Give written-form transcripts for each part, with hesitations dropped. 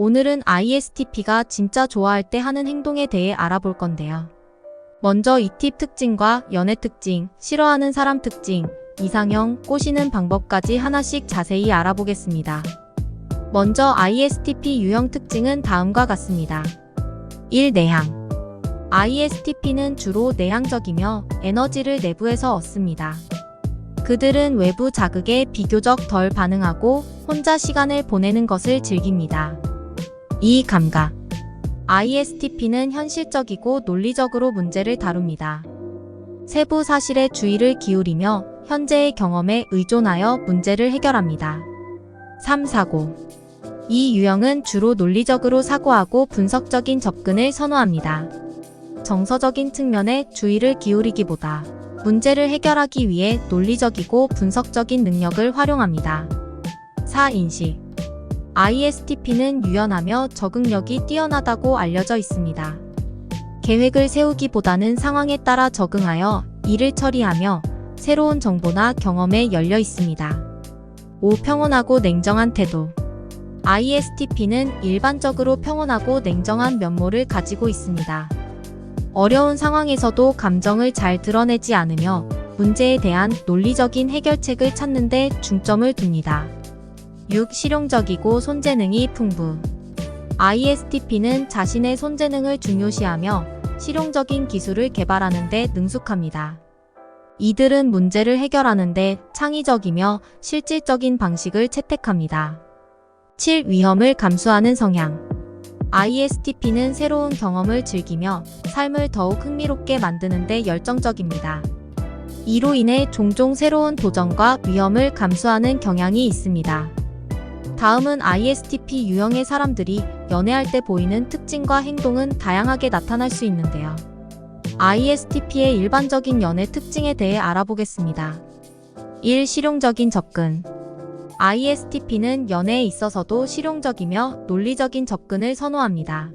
오늘은 ISTP가 진짜 좋아할 때 하는 행동에 대해 알아볼 건데요. 먼저 이 팁 특징과 연애 특징, 싫어하는 사람 특징, 이상형, 꼬시는 방법까지 하나씩 자세히 알아보겠습니다. 먼저 ISTP 유형 특징은 다음과 같습니다. 1. 내향. ISTP는 주로 내향적이며 에너지를 내부에서 얻습니다. 그들은 외부 자극에 비교적 덜 반응하고 혼자 시간을 보내는 것을 즐깁니다. 2. 감각. ISTP는 현실적이고 논리적으로 문제를 다룹니다. 세부 사실에 주의를 기울이며 현재의 경험에 의존하여 문제를 해결합니다. 3. 사고. 이 유형은 주로 논리적으로 사고하고 분석적인 접근을 선호합니다. 정서적인 측면에 주의를 기울이기보다 문제를 해결하기 위해 논리적이고 분석적인 능력을 활용합니다. 4. 인식. ISTP는 유연하며 적응력이 뛰어나다고 알려져 있습니다. 계획을 세우기보다는 상황에 따라 적응하여 일을 처리하며 새로운 정보나 경험에 열려 있습니다. 5. 평온하고 냉정한 태도. ISTP는 일반적으로 평온하고 냉정한 면모를 가지고 있습니다. 어려운 상황에서도 감정을 잘 드러내지 않으며 문제에 대한 논리적인 해결책을 찾는 데 중점을 둡니다. 6. 실용적이고 손재능이 풍부. ISTP는 자신의 손재능을 중요시하며 실용적인 기술을 개발하는 데 능숙합니다. 이들은 문제를 해결하는 데 창의적이며 실질적인 방식을 채택합니다. 7. 위험을 감수하는 성향. ISTP는 새로운 경험을 즐기며 삶을 더욱 흥미롭게 만드는 데 열정적입니다. 이로 인해 종종 새로운 도전과 위험을 감수하는 경향이 있습니다. 다음은 ISTP 유형의 사람들이 연애할 때 보이는 특징과 행동은 다양하게 나타날 수 있는데요. ISTP의 일반적인 연애 특징에 대해 알아보겠습니다. 1. 실용적인 접근. ISTP는 연애에 있어서도 실용적이며 논리적인 접근을 선호합니다.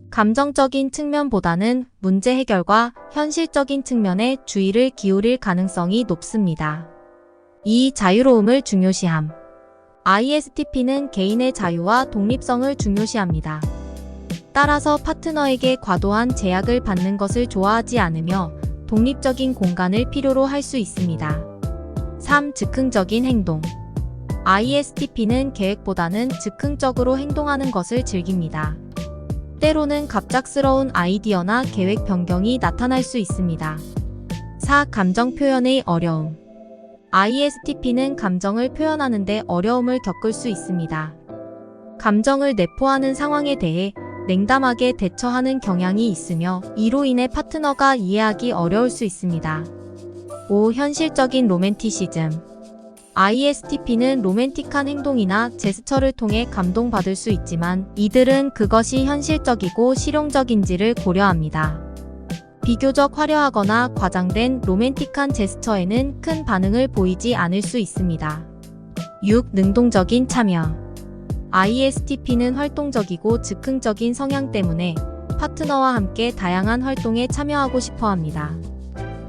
감정적인 측면보다는 문제 해결과 현실적인 측면에 주의를 기울일 가능성이 높습니다. 2. 자유로움을 중요시함. ISTP는 개인의 자유와 독립성을 중요시합니다. 따라서 파트너에게 과도한 제약을 받는 것을 좋아하지 않으며 독립적인 공간을 필요로 할 수 있습니다. 3. 즉흥적인 행동. ISTP는 계획보다는 즉흥적으로 행동하는 것을 즐깁니다. 때로는 갑작스러운 아이디어나 계획 변경이 나타날 수 있습니다. 4. 감정 표현의 어려움. ISTP는 감정을 표현하는 데 어려움을 겪을 수 있습니다. 감정을 내포하는 상황에 대해 냉담하게 대처하는 경향이 있으며 이로 인해 파트너가 이해하기 어려울 수 있습니다. 5. 현실적인 로맨티시즘. ISTP는 로맨틱한 행동이나 제스처를 통해 감동받을 수 있지만 이들은 그것이 현실적이고 실용적인지를 고려합니다. 비교적 화려하거나 과장된 로맨틱한 제스처에는 큰 반응을 보이지 않을 수 있습니다. 6. 능동적인 참여. ISTP는 활동적이고 즉흥적인 성향 때문에 파트너와 함께 다양한 활동에 참여하고 싶어 합니다.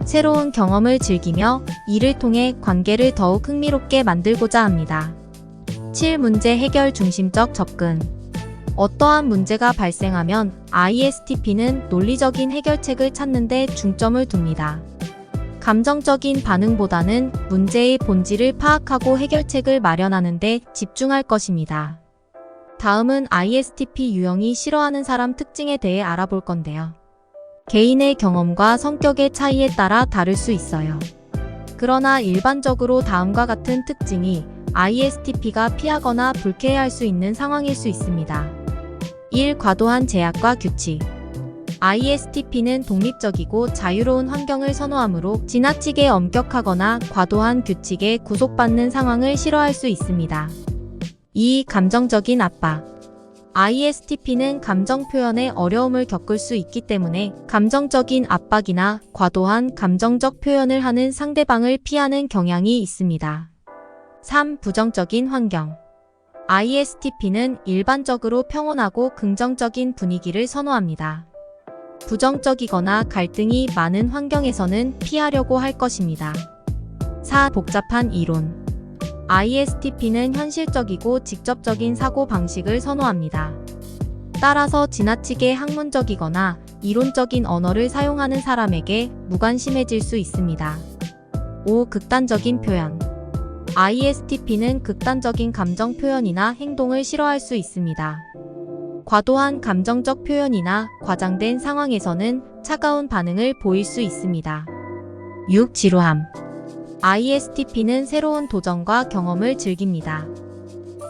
새로운 경험을 즐기며 이를 통해 관계를 더욱 흥미롭게 만들고자 합니다. 7. 문제 해결 중심적 접근. 어떠한 문제가 발생하면 ISTP는 논리적인 해결책을 찾는 데 중점을 둡니다. 감정적인 반응보다는 문제의 본질을 파악하고 해결책을 마련하는 데 집중할 것입니다. 다음은 ISTP 유형이 싫어하는 사람 특징에 대해 알아볼 건데요. 개인의 경험과 성격의 차이에 따라 다를 수 있어요. 그러나 일반적으로 다음과 같은 특징이 ISTP가 피하거나 불쾌해할 수 있는 상황일 수 있습니다. 1. 과도한 제약과 규칙. ISTP는 독립적이고 자유로운 환경을 선호하므로 지나치게 엄격하거나 과도한 규칙에 구속받는 상황을 싫어할 수 있습니다. 2. 감정적인 압박. ISTP는 감정 표현에 어려움을 겪을 수 있기 때문에 감정적인 압박이나 과도한 감정적 표현을 하는 상대방을 피하는 경향이 있습니다. 3. 부정적인 환경. ISTP는 일반적으로 평온하고 긍정적인 분위기를 선호합니다. 부정적이거나 갈등이 많은 환경에서는 피하려고 할 것입니다. 4. 복잡한 이론. ISTP는 현실적이고 직접적인 사고 방식을 선호합니다. 따라서 지나치게 학문적이거나 이론적인 언어를 사용하는 사람에게 무관심해질 수 있습니다. 5. 극단적인 표현. ISTP는 극단적인 감정 표현이나 행동을 싫어할 수 있습니다. 과도한 감정적 표현이나 과장된 상황에서는 차가운 반응을 보일 수 있습니다. 6. 지루함. ISTP는 새로운 도전과 경험을 즐깁니다.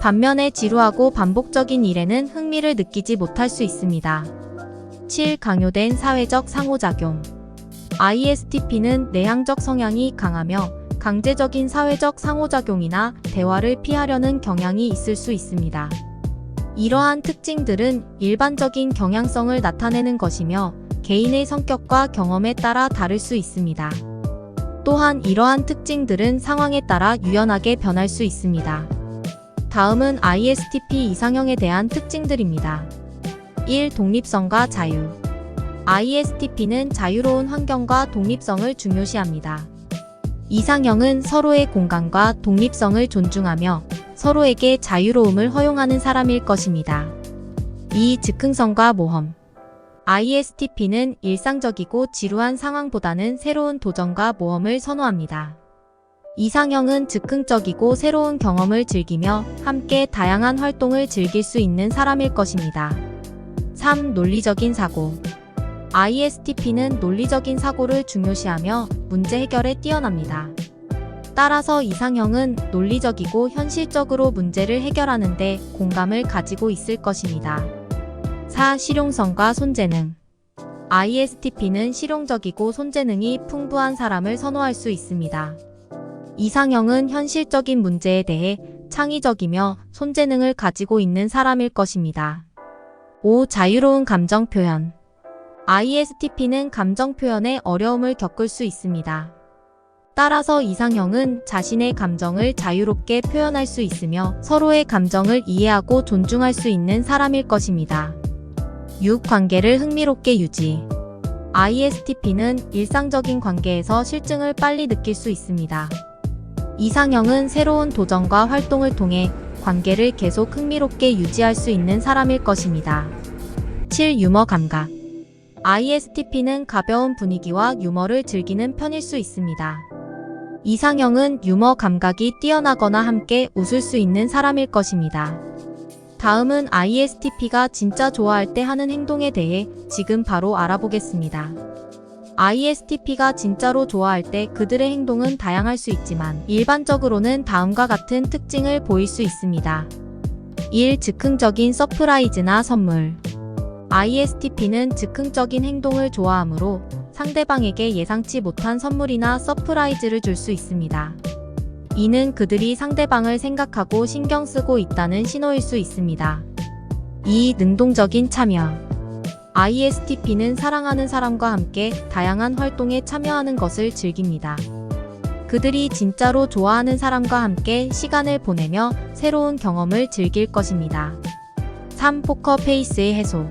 반면에 지루하고 반복적인 일에는 흥미를 느끼지 못할 수 있습니다. 7. 강요된 사회적 상호작용. ISTP는 내향적 성향이 강하며 강제적인 사회적 상호작용이나 대화를 피하려는 경향이 있을 수 있습니다. 이러한 특징들은 일반적인 경향성을 나타내는 것이며 개인의 성격과 경험에 따라 다를 수 있습니다. 또한 이러한 특징들은 상황에 따라 유연하게 변할 수 있습니다. 다음은 ISTP 이상형에 대한 특징들입니다. 1. 독립성과 자유. ISTP는 자유로운 환경과 독립성을 중요시합니다. 이상형은 서로의 공간과 독립성을 존중하며 서로에게 자유로움을 허용하는 사람일 것입니다. 2. 즉흥성과 모험. ISTP는 일상적이고 지루한 상황보다는 새로운 도전과 모험을 선호합니다. 이상형은 즉흥적이고 새로운 경험을 즐기며 함께 다양한 활동을 즐길 수 있는 사람일 것입니다. 3. 논리적인 사고. ISTP는 논리적인 사고를 중요시하며 문제 해결에 뛰어납니다. 따라서 이상형은 논리적이고 현실적으로 문제를 해결하는 데 공감을 가지고 있을 것입니다. 4. 실용성과 손재능. ISTP는 실용적이고 손재능이 풍부한 사람을 선호할 수 있습니다. 이상형은 현실적인 문제에 대해 창의적이며 손재능을 가지고 있는 사람일 것입니다. 5. 자유로운 감정 표현. ISTP는 감정 표현에 어려움을 겪을 수 있습니다. 따라서 이상형은 자신의 감정을 자유롭게 표현할 수 있으며 서로의 감정을 이해하고 존중할 수 있는 사람일 것입니다. 6. 관계를 흥미롭게 유지. ISTP는 일상적인 관계에서 실증을 빨리 느낄 수 있습니다. 이상형은 새로운 도전과 활동을 통해 관계를 계속 흥미롭게 유지할 수 있는 사람일 것입니다. 7. 유머 감각. ISTP는 가벼운 분위기와 유머를 즐기는 편일 수 있습니다. 이상형은 유머 감각이 뛰어나거나 함께 웃을 수 있는 사람일 것입니다. 다음은 ISTP가 진짜 좋아할 때 하는 행동에 대해 지금 바로 알아보겠습니다. ISTP가 진짜로 좋아할 때 그들의 행동은 다양할 수 있지만 일반적으로는 다음과 같은 특징을 보일 수 있습니다. 1. 즉흥적인 서프라이즈나 선물. ISTP는 즉흥적인 행동을 좋아하므로 상대방에게 예상치 못한 선물이나 서프라이즈를 줄 수 있습니다. 이는 그들이 상대방을 생각하고 신경 쓰고 있다는 신호일 수 있습니다. 2. 능동적인 참여. ISTP는 사랑하는 사람과 함께 다양한 활동에 참여하는 것을 즐깁니다. 그들이 진짜로 좋아하는 사람과 함께 시간을 보내며 새로운 경험을 즐길 것입니다. 3. 포커 페이스의 해소.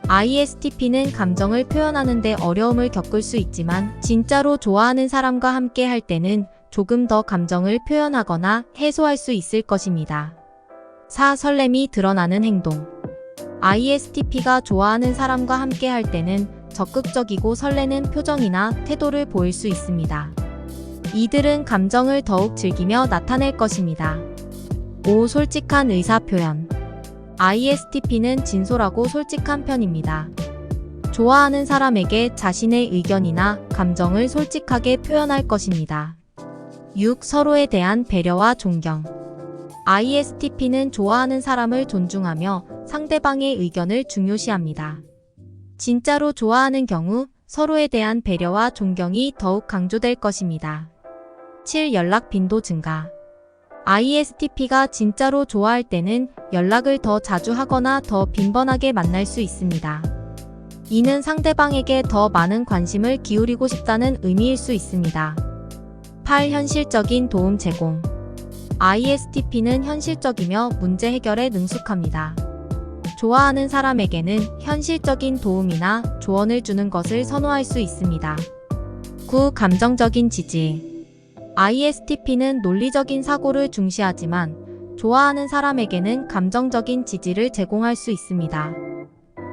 ISTP는 감정을 표현하는 데 어려움을 겪을 수 있지만 진짜로 좋아하는 사람과 함께 할 때는 조금 더 감정을 표현하거나 해소할 수 있을 것입니다. 4. 설렘이 드러나는 행동. ISTP가 좋아하는 사람과 함께 할 때는 적극적이고 설레는 표정이나 태도를 보일 수 있습니다. 이들은 감정을 더욱 즐기며 나타낼 것입니다. 5. 솔직한 의사 표현. ISTP는 진솔하고 솔직한 편입니다. 좋아하는 사람에게 자신의 의견이나 감정을 솔직하게 표현할 것입니다. 6. 서로에 대한 배려와 존경. ISTP는 좋아하는 사람을 존중하며 상대방의 의견을 중요시합니다. 진짜로 좋아하는 경우 서로에 대한 배려와 존경이 더욱 강조될 것입니다. 7. 연락 빈도 증가. ISTP가 진짜로 좋아할 때는 연락을 더 자주 하거나 더 빈번하게 만날 수 있습니다. 이는 상대방에게 더 많은 관심을 기울이고 싶다는 의미일 수 있습니다. 8. 현실적인 도움 제공. ISTP는 현실적이며 문제 해결에 능숙합니다. 좋아하는 사람에게는 현실적인 도움이나 조언을 주는 것을 선호할 수 있습니다. 9. 감정적인 지지. ISTP는 논리적인 사고를 중시하지만 좋아하는 사람에게는 감정적인 지지를 제공할 수 있습니다.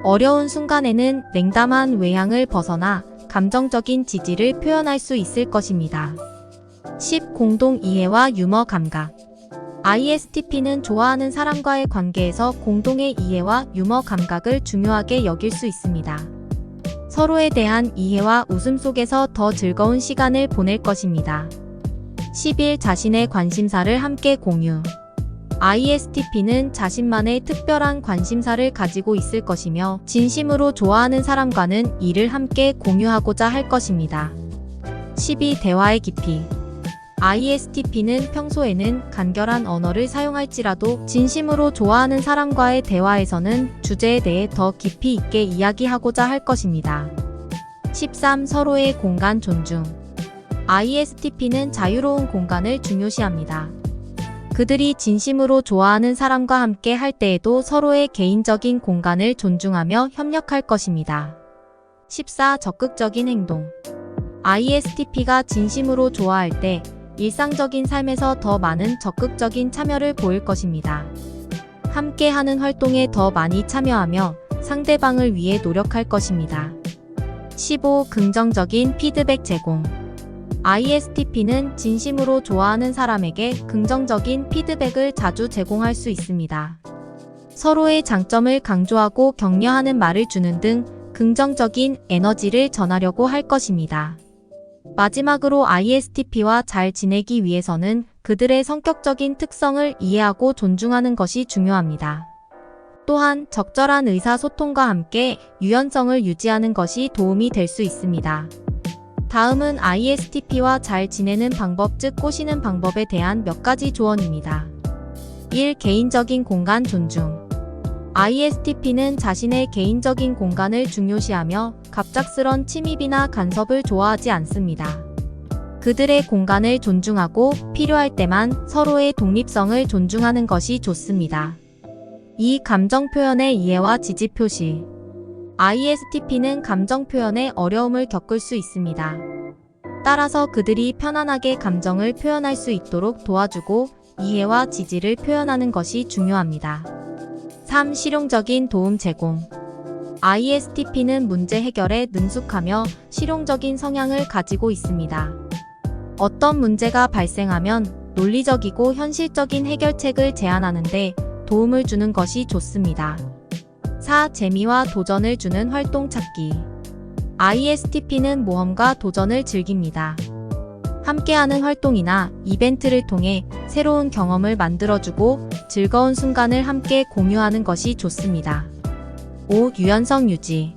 어려운 순간에는 냉담한 외향을 벗어나 감정적인 지지를 표현할 수 있을 것입니다. 10. 공동 이해와 유머 감각. ISTP는 좋아하는 사람과의 관계에서 공동의 이해와 유머 감각을 중요하게 여길 수 있습니다. 서로에 대한 이해와 웃음 속에서 더 즐거운 시간을 보낼 것입니다. 11. 자신의 관심사를 함께 공유. ISTP는 자신만의 특별한 관심사를 가지고 있을 것이며 진심으로 좋아하는 사람과는 이를 함께 공유하고자 할 것입니다. 12. 대화의 깊이. ISTP는 평소에는 간결한 언어를 사용할지라도 진심으로 좋아하는 사람과의 대화에서는 주제에 대해 더 깊이 있게 이야기하고자 할 것입니다. 13. 서로의 공간 존중. ISTP는 자유로운 공간을 중요시합니다. 그들이 진심으로 좋아하는 사람과 함께 할 때에도 서로의 개인적인 공간을 존중하며 협력할 것입니다. 14. 적극적인 행동. ISTP가 진심으로 좋아할 때 일상적인 삶에서 더 많은 적극적인 참여를 보일 것입니다. 함께 하는 활동에 더 많이 참여하며 상대방을 위해 노력할 것입니다. 15. 긍정적인 피드백 제공. ISTP는 진심으로 좋아하는 사람에게 긍정적인 피드백을 자주 제공할 수 있습니다. 서로의 장점을 강조하고 격려하는 말을 주는 등 긍정적인 에너지를 전하려고 할 것입니다. 마지막으로 ISTP와 잘 지내기 위해서는 그들의 성격적인 특성을 이해하고 존중하는 것이 중요합니다. 또한 적절한 의사소통과 함께 유연성을 유지하는 것이 도움이 될 수 있습니다. 다음은 ISTP와 잘 지내는 방법 즉 꼬시는 방법에 대한 몇 가지 조언입니다. 1. 개인적인 공간 존중. ISTP는 자신의 개인적인 공간을 중요시하며 갑작스런 침입이나 간섭을 좋아하지 않습니다. 그들의 공간을 존중하고 필요할 때만 서로의 독립성을 존중하는 것이 좋습니다. 2. 감정 표현의 이해와 지지 표시. ISTP는 감정 표현에 어려움을 겪을 수 있습니다. 따라서 그들이 편안하게 감정을 표현할 수 있도록 도와주고 이해와 지지를 표현하는 것이 중요합니다. 3. 실용적인 도움 제공. ISTP는 문제 해결에 능숙하며 실용적인 성향을 가지고 있습니다. 어떤 문제가 발생하면 논리적이고 현실적인 해결책을 제안하는데 도움을 주는 것이 좋습니다. 4. 재미와 도전을 주는 활동 찾기. ISTP는 모험과 도전을 즐깁니다. 함께하는 활동이나 이벤트를 통해 새로운 경험을 만들어주고 즐거운 순간을 함께 공유하는 것이 좋습니다. 5. 유연성 유지.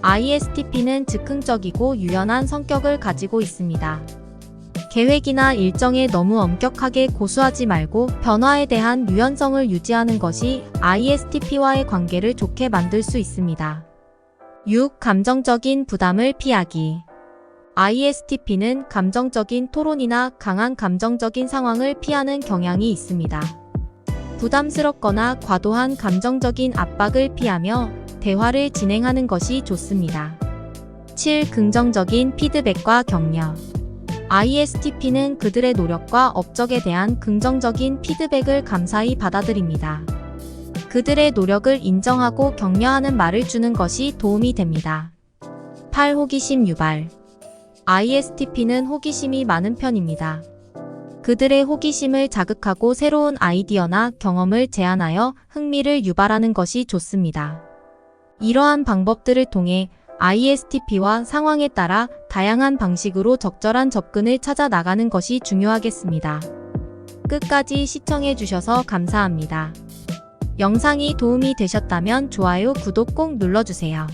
ISTP는 즉흥적이고 유연한 성격을 가지고 있습니다. 계획이나 일정에 너무 엄격하게 고수하지 말고 변화에 대한 유연성을 유지하는 것이 ISTP와의 관계를 좋게 만들 수 있습니다. 6. 감정적인 부담을 피하기. ISTP는 감정적인 토론이나 강한 감정적인 상황을 피하는 경향이 있습니다. 부담스럽거나 과도한 감정적인 압박을 피하며 대화를 진행하는 것이 좋습니다. 7. 긍정적인 피드백과 격려. ISTP는 그들의 노력과 업적에 대한 긍정적인 피드백을 감사히 받아들입니다. 그들의 노력을 인정하고 격려하는 말을 주는 것이 도움이 됩니다. 8. 호기심 유발. ISTP는 호기심이 많은 편입니다. 그들의 호기심을 자극하고 새로운 아이디어나 경험을 제안하여 흥미를 유발하는 것이 좋습니다. 이러한 방법들을 통해 ISTP와 상황에 따라 다양한 방식으로 적절한 접근을 찾아 나가는 것이 중요하겠습니다. 끝까지 시청해주셔서 감사합니다. 영상이 도움이 되셨다면 좋아요, 구독 꼭 눌러주세요.